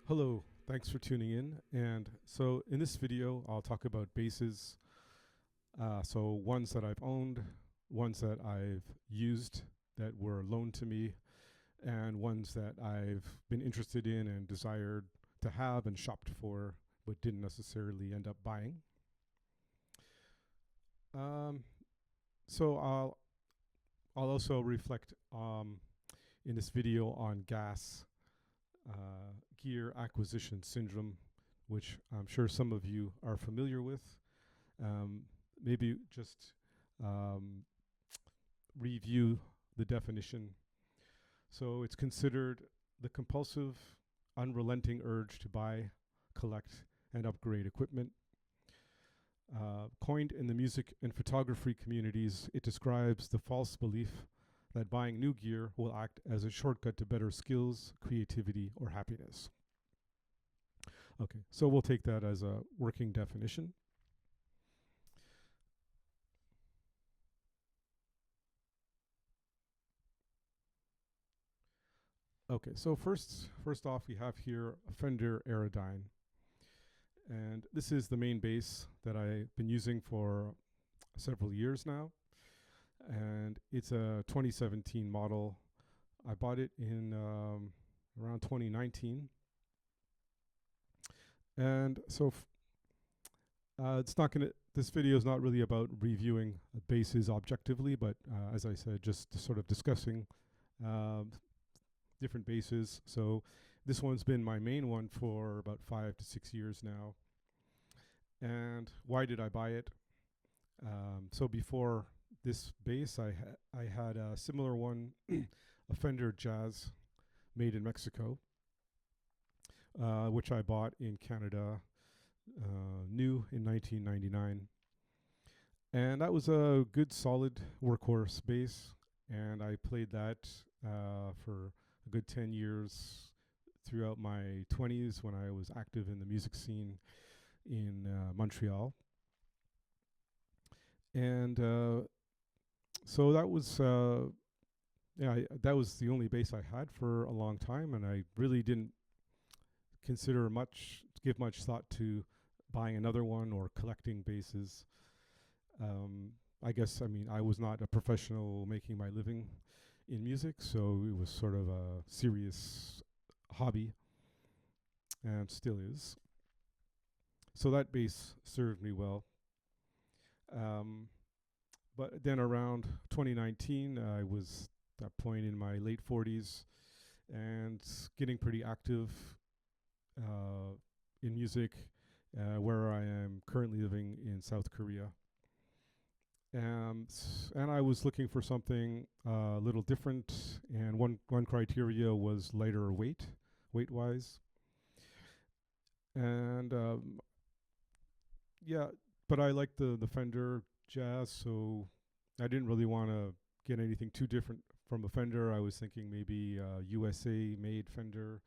Hello, thanks for tuning in. And so in this video, I'll talk about basses. So ones that I've owned, ones that I've used that were loaned to me, and ones that I've been interested in and desired to have and shopped for, but didn't necessarily end up buying. Um, so I'll also reflect in this video on gas gear acquisition syndrome, which I'm sure some of you are familiar with. Um, Maybe just um, review the definition. So it's considered the compulsive, unrelenting urge to buy, collect, and upgrade equipment. Coined in the music and photography communities, it describes the false belief that buying new gear will act as a shortcut to better skills, creativity, or happiness. Okay, so we'll take that as a working definition. Okay, so first off, we have here a Fender Aerodyne, and this is the main bass that I've been using for several years now, and it's a 2017 model. I bought it in around 2019, and so it's not gonna. This video is not really about reviewing basses objectively, but as I said, just sort of discussing uh, different basses. So this one's been my main one for about 5 to 6 years now. And why did I buy it? So before this bass, I had a similar one, a Fender Jazz made in Mexico, which I bought in Canada, new in 1999. And that was a good, solid workhorse bass. And I played that for a good 10 years throughout my 20s when I was active in the music scene in Montreal. And so that was, that was the only bass I had for a long time, and I really didn't give much thought to buying another one or collecting basses. I guess, I mean, I was not a professional making my living in music, so it was sort of a serious hobby and still is. So that bass served me well. But then around 2019, I was at that point in my late 40s and getting pretty active in music, where I am currently living in South Korea. And I was looking for something a little different, and one criteria was lighter weight-wise. And yeah, but I liked the Fender Jazz, so I didn't really want to get anything too different from a Fender. I was thinking maybe USA made Fender,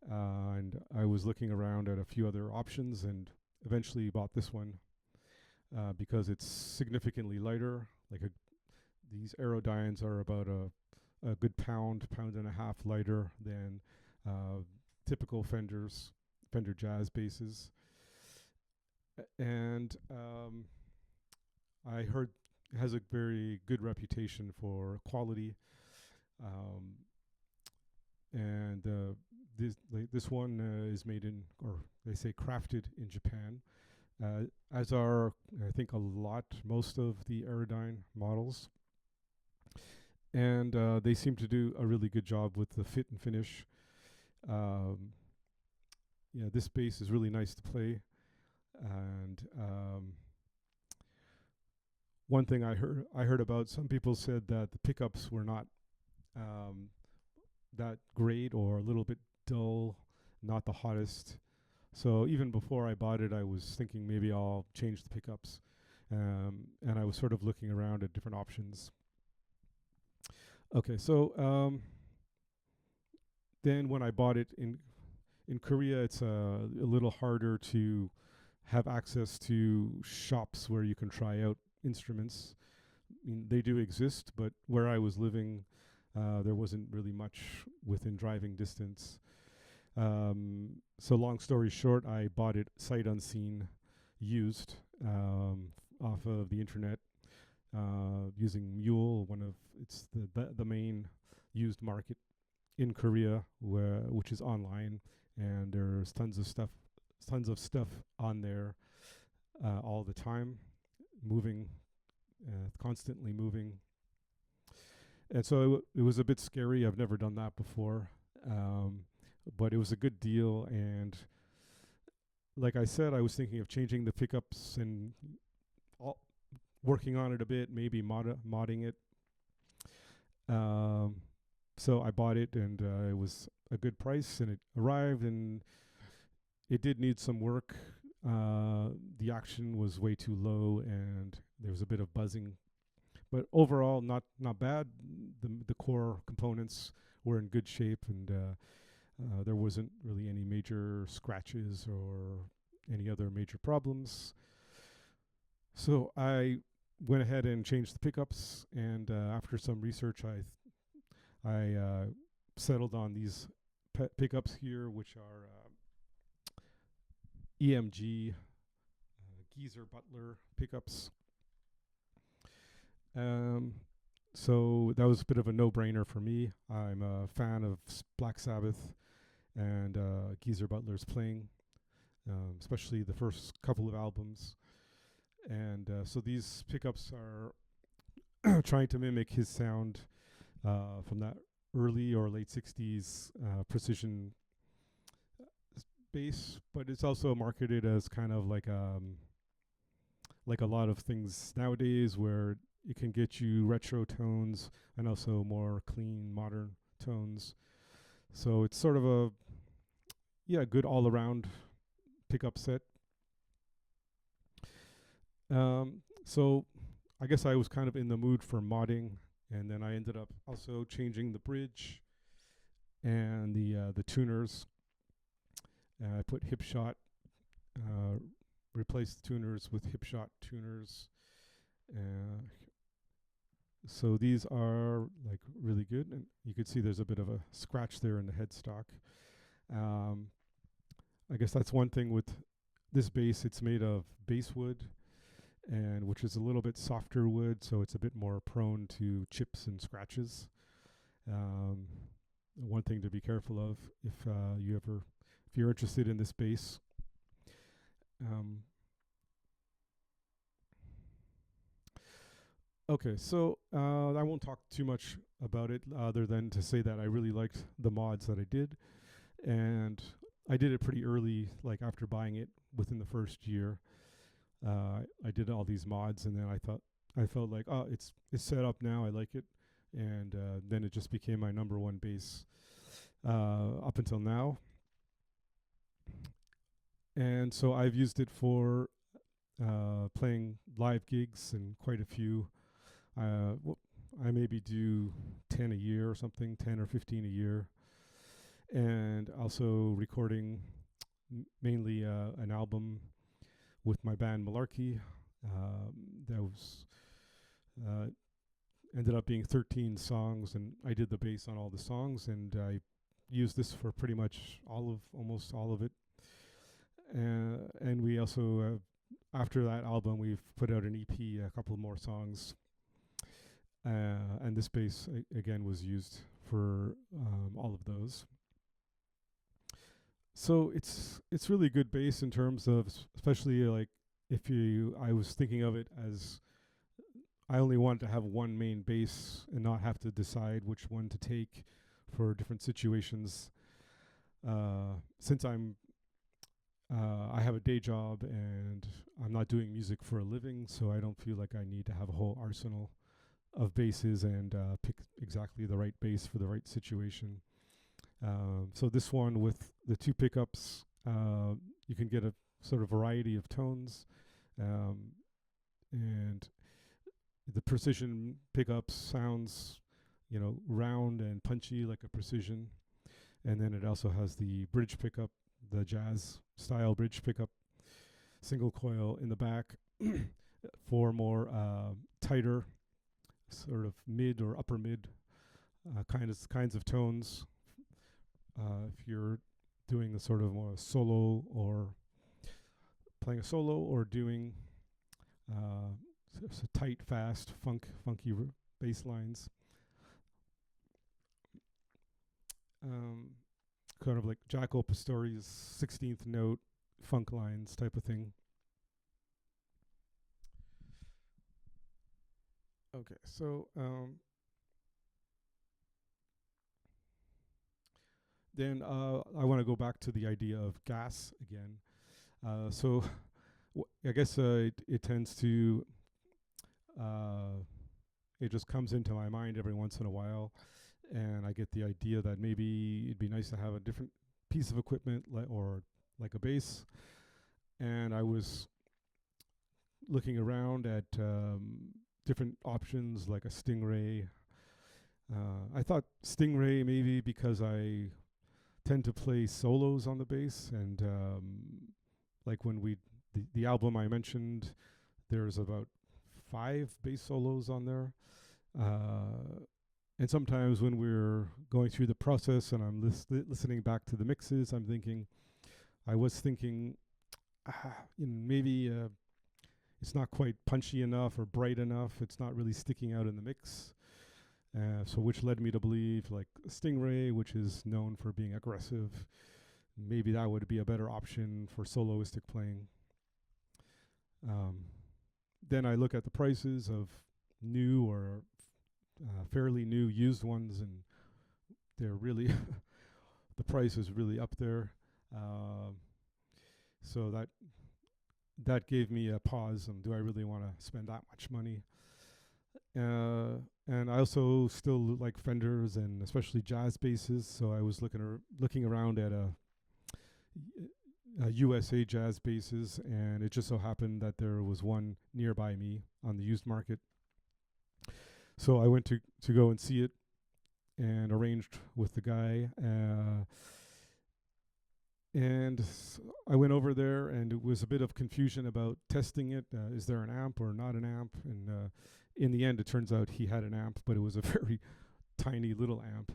and I was looking around at a few other options, and eventually bought this one because it's significantly lighter. These Aerodynes are about a good pound and a half lighter than typical Fender Jazz basses. And I heard it has a very good reputation for quality. Um, and this one is made in, or they say crafted in Japan, as are, I think, most of the Aerodyne models. And they seem to do a really good job with the fit and finish. Yeah, this bass is really nice to play. And one thing I heard about, some people said that the pickups were not that great, or a little bit dull, not the hottest. So even before I bought it, I was thinking maybe I'll change the pickups. And I was sort of looking around at different options. Okay, so then when I bought it in Korea, it's a little harder to have access to shops where you can try out instruments. I mean, they do exist, but where I was living, there wasn't really much within driving distance. So long story short, I bought it sight unseen, used, off of the internet, using Mule. It's the main used market in Korea, which is online, and there's tons of stuff on there all the time, moving, constantly moving. And so it was a bit scary. I've never done that before, but it was a good deal. And like I said, I was thinking of changing the pickups and all, working on it a bit, maybe modding it. Um, so I bought it, and it was a good price, and it arrived, and it did need some work. The action was way too low, and there was a bit of buzzing, but overall, not bad. The core components were in good shape, and there wasn't really any major scratches or any other major problems. So I went ahead and changed the pickups, and after some research, I settled on these pickups here, which are EMG Geezer Butler pickups. So that was a bit of a no-brainer for me. I'm a fan of Black Sabbath and Geezer Butler's playing, especially the first couple of albums. And so these pickups are trying to mimic his sound from that early or late 60s precision bass, but it's also marketed as kind of like a lot of things nowadays, where it can get you retro tones and also more clean modern tones. So it's sort of a good all around pickup set. So I guess I was kind of in the mood for modding, and then I ended up also changing the bridge and the tuners. I put Hipshot, replaced the tuners with Hipshot tuners. So these are like really good, and you can see there's a bit of a scratch there in the headstock. I guess that's one thing with this bass. It's made of basswood, and which is a little bit softer wood, so it's a bit more prone to chips and scratches. One thing to be careful of if you're interested in this bass. Okay, so I won't talk too much about it other than to say that I really liked the mods that I did, and I did it pretty early, like after buying it within the first year. I did all these mods, and then I felt like, oh, it's set up now. I like it, and then it just became my number one bass up until now. And so I've used it for playing live gigs, and quite a few. I maybe do 10 a year or something, 10 or 15 a year, and also recording mainly an album with my band Malarkey. That was ended up being 13 songs, and I did the bass on all the songs, and I used this for pretty much almost all of it. And we also, after that album, we've put out an EP, a couple more songs. And this bass again was used for all of those. So it's really good bass in terms of, especially like I was thinking of it as I only wanted to have one main bass and not have to decide which one to take for different situations. Since I have a day job and I'm not doing music for a living, so I don't feel like I need to have a whole arsenal of basses and pick exactly the right bass for the right situation. So this one with the two pickups, you can get a sort of variety of tones, and the precision pickups sounds, round and punchy like a precision. And then it also has the bridge pickup, the jazz style bridge pickup, single coil in the back for more tighter, sort of mid or upper mid kinds of tones. If you're doing a sort of more solo or playing a solo or doing tight, fast, funky bass lines. Kind of like Jaco Pastorius' 16th note funk lines type of thing. Okay, so then I want to go back to the idea of gas again. So I guess it tends to, it just comes into my mind every once in a while, and I get the idea that maybe it'd be nice to have a different piece of equipment or like a bass. And I was looking around at different options like a Stingray. I thought Stingray maybe because I tend to play solos on the bass, and like when the album I mentioned, there's about 5 bass solos on there. And sometimes when we're going through the process and I'm listening back to the mixes, I was thinking, maybe it's not quite punchy enough or bright enough. It's not really sticking out in the mix. So which led me to believe like Stingray, which is known for being aggressive, maybe that would be a better option for soloistic playing. Then I look at the prices of new or fairly new used ones, and they're really the price is really up there. So that gave me a pause. Do I really want to spend that much money? And I also still like Fenders and especially jazz basses. So I was looking around at a USA jazz basses, and it just so happened that there was one nearby me on the used market. So I went to go and see it and arranged with the guy. And I went over there, and it was a bit of confusion about testing it. Is there an amp or not an amp? And in the end, it turns out he had an amp, but it was a very tiny little amp.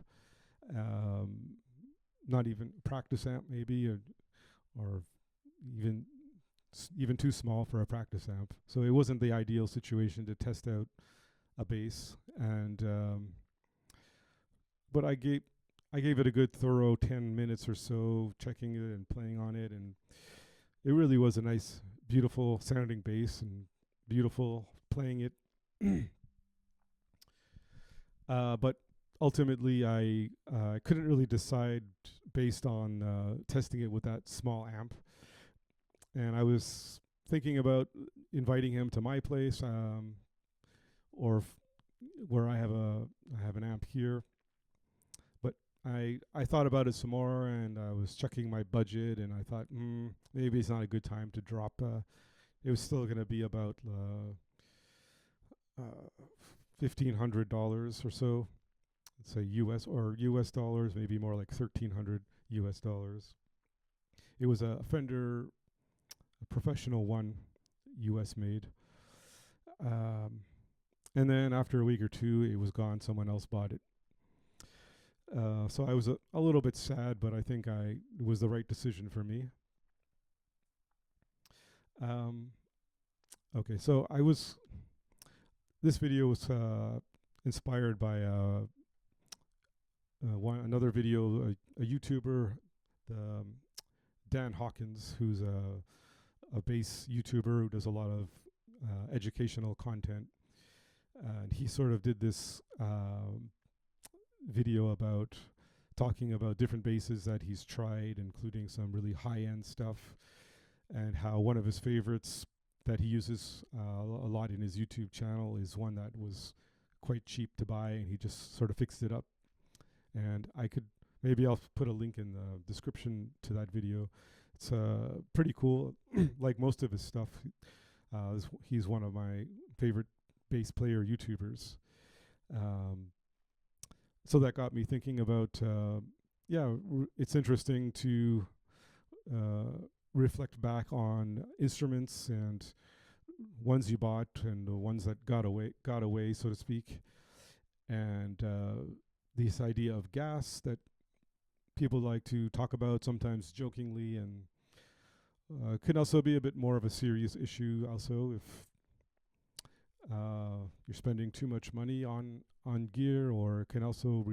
Not even practice amp, maybe, or even too small for a practice amp. So it wasn't the ideal situation to test out a bass. And but I gave it a good thorough 10 minutes or so, checking it and playing on it, and it really was a nice, beautiful sounding bass and beautiful playing it. But ultimately, I couldn't really decide based on testing it with that small amp. And I was thinking about inviting him to my place, or where I have an amp here. But I thought about it some more, and I was checking my budget, and I thought, maybe it's not a good time to drop. It was still going to be about $1,500 or so. Let's say US dollars, maybe more like $1,300 US. It was a Fender, a professional one, US made. And then after a week or two, it was gone. Someone else bought it. So I was a little bit sad, but I think it was the right decision for me. Okay, so this video was inspired by another video, a YouTuber, Dan Hawkins, who's a bass YouTuber who does a lot of educational content. And he sort of did this video about talking about different basses that he's tried, including some really high-end stuff, and how one of his favorites that he uses a lot in his YouTube channel is one that was quite cheap to buy, and he just sort of fixed it up. And maybe I'll put a link in the description to that video. It's pretty cool. Like most of his stuff, he's one of my favorite bass player YouTubers. So that got me thinking about, it's interesting to reflect back on instruments and ones you bought and the ones that got away, so to speak. And this idea of gas, that people like to talk about, sometimes jokingly, and can also be a bit more of a serious issue. Also, if you're spending too much money on gear, or it can also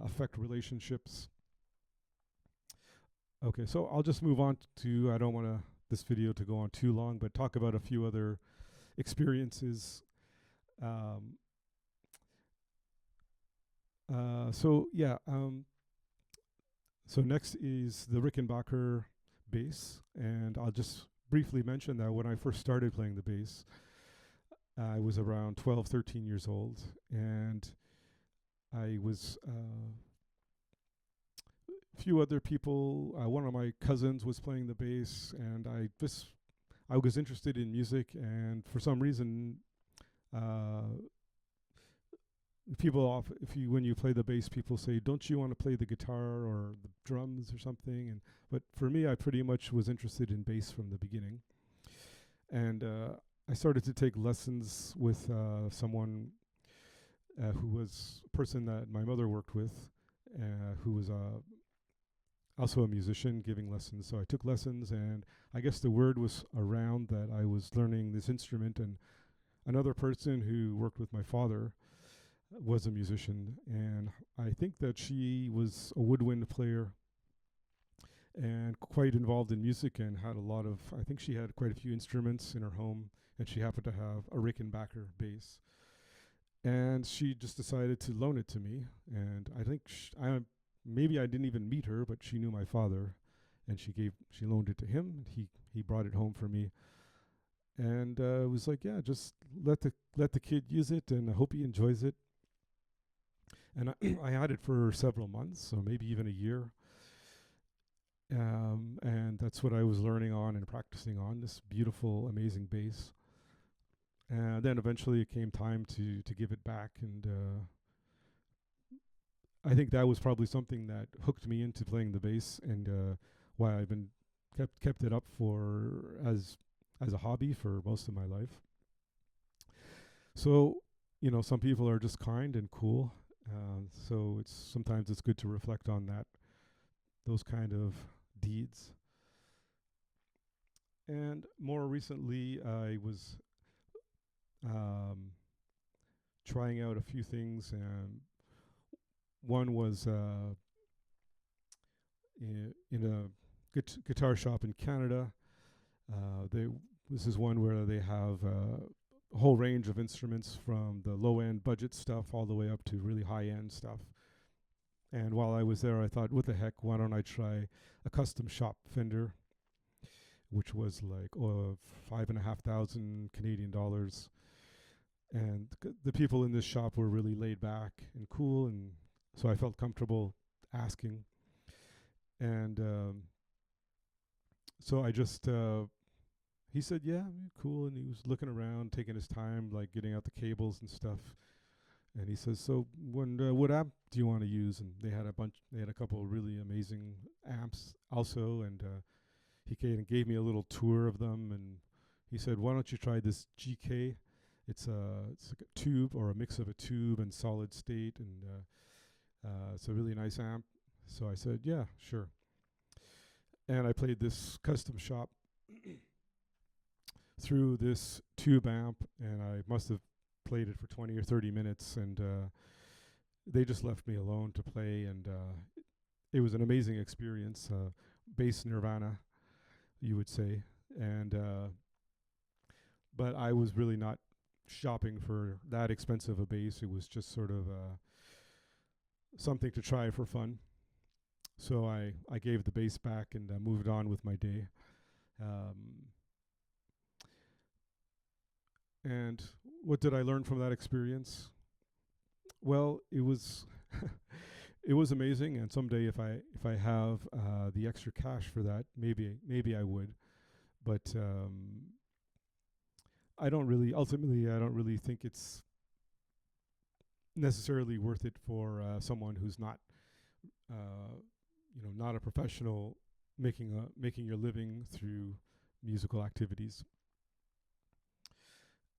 affect relationships. Okay, so I'll just move on to, I don't want this video to go on too long, but talk about a few other experiences. Um, so yeah, so next is the Rickenbacker bass, and I'll just briefly mention that when I first started playing the bass, I was around 12, 13 years old, and I was a few other people. One of my cousins was playing the bass, and I was interested in music, and for some reason, when you play the bass, people say, "Don't you want to play the guitar or the drums or something?" And but for me, I pretty much was interested in bass from the beginning, and I started to take lessons with someone who was a person that my mother worked with, who was also a musician giving lessons. So I took lessons, and I guess the word was around that I was learning this instrument, and another person who worked with my father was a musician, and I think that she was a woodwind player and quite involved in music, and had a lot of, I think she had quite a few instruments in her home, and she happened to have a Rickenbacker bass. And she just decided to loan it to me, and I think maybe I didn't even meet her, but she knew my father, and she loaned it to him, and he brought it home for me. And it was like, yeah, just let the kid use it, and I hope he enjoys it. And I had it for several months, or maybe even a year. And that's what I was learning on and practicing on, this beautiful, amazing bass. And then eventually it came time to give it back, and I think that was probably something that hooked me into playing the bass, and why I've been kept it up for as a hobby for most of my life. So, some people are just kind and cool. So sometimes it's good to reflect on those kind of deeds. And more recently, I was trying out a few things, and one was in a guitar shop in Canada. This is one where they have a whole range of instruments, from the low end budget stuff all the way up to really high end stuff. And while I was there, I thought, what the heck, why don't I try a custom shop Fender, which was like 5,500 Canadian dollars. And the people in this shop were really laid back and cool, and so I felt comfortable asking. And so I just, he said, yeah, cool. And he was looking around, taking his time, like getting out the cables and stuff. And he says, so what amp do you want to use? And they had a couple of really amazing amps also. And he gave me a little tour of them. And he said, why don't you try this GK? It's like a tube, or a mix of a tube and solid state. And it's a really nice amp. So I said, yeah, sure. And I played this custom shop through this tube amp, and I must have played it for 20 or 30 minutes, and they just left me alone to play, and it was an amazing experience. Bass nirvana, you would say. And but I was really not shopping for that expensive a bass. It was just sort of something to try for fun. So I gave the bass back and moved on with my day. And what did I learn from that experience? Well, it was it was amazing. And someday, if I have the extra cash for that, maybe I would. But I don't really think it's necessarily worth it for someone who's not not a professional, making your living through musical activities.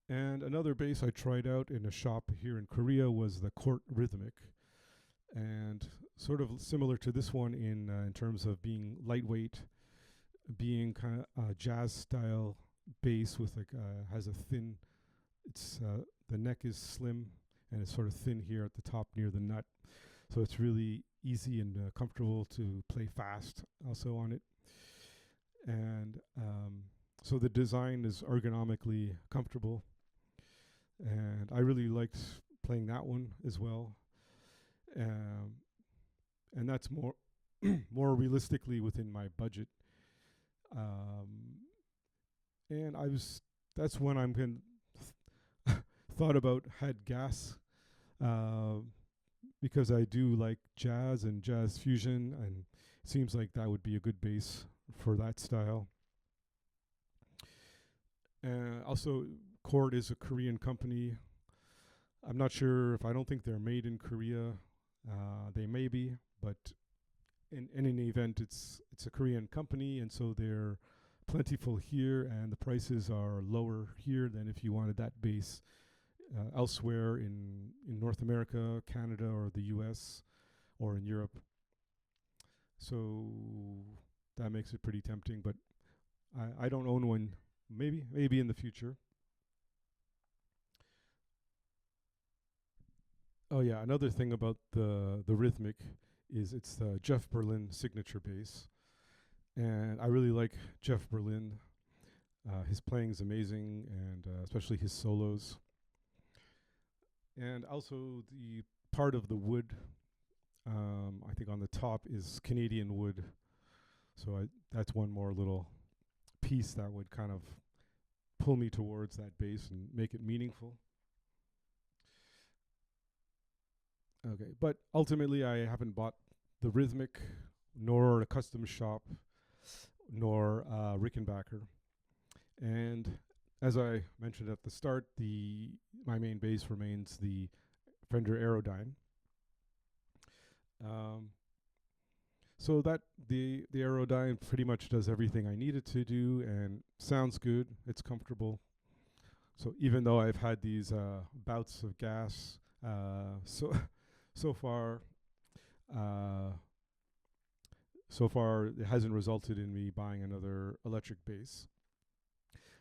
And another bass I tried out in a shop here in Korea was the Court Rhythmic. and sort of similar to this one in terms of being lightweight, being kind of a jazz style bass with like has a thin. It's the neck is slim and it's sort of thin here at the top near the nut, so it's really easy and comfortable to play fast also on it. And so the design is ergonomically comfortable, and I really liked playing that one as well. Um, and that's more more realistically within my budget. Um, and I was that's when I'm going thought about had gas, uh, because I do like jazz and jazz fusion, and it seems like that would be a good bass for that style. Also, Chord is a Korean company. I'm not sure if I don't think they're made in Korea. They may be, but in any event, it's a Korean company, and so they're plentiful here, and the prices are lower here than if you wanted that bass elsewhere in North America, Canada, or the U.S. or in Europe. So that makes it pretty tempting, but I don't own one. Maybe in the future. Oh yeah, another thing about the rhythmic is it's the Jeff Berlin signature bass, and I really like Jeff Berlin. His playing is amazing, and especially his solos. And also the part of the wood, I think on the top is Canadian wood. So that's one more little piece that would kind of pull me towards that bass and make it meaningful. Okay, but ultimately I haven't bought the rhythmic, nor a custom shop, nor Rickenbacker. And as I mentioned at the start, the my main bass remains the Fender Aerodyne. Um, so that the Aerodyne pretty much does everything I need it to do and sounds good. It's comfortable. So even though I've had these bouts of gas, so so far, uh, so far it hasn't resulted in me buying another electric bass.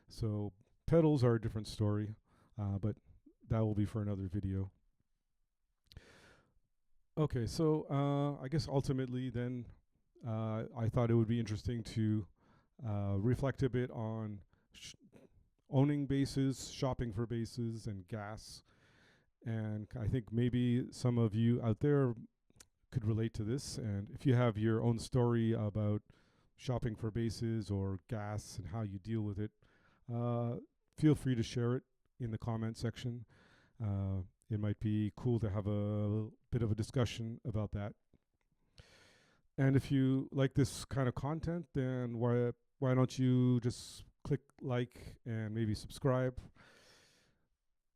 So pedals are a different story, but that will be for another video. Okay, so I guess ultimately then I thought it would be interesting to reflect a bit on owning bases, shopping for bases, and gas. And I think maybe some of you out there could relate to this. And if you have your own story about shopping for bases or gas and how you deal with it, uh, feel free to share it in the comment section. It might be cool to have a bit of a discussion about that. And if you like this kind of content, then why don't you just click like and maybe subscribe?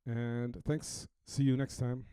And thanks. See you next time.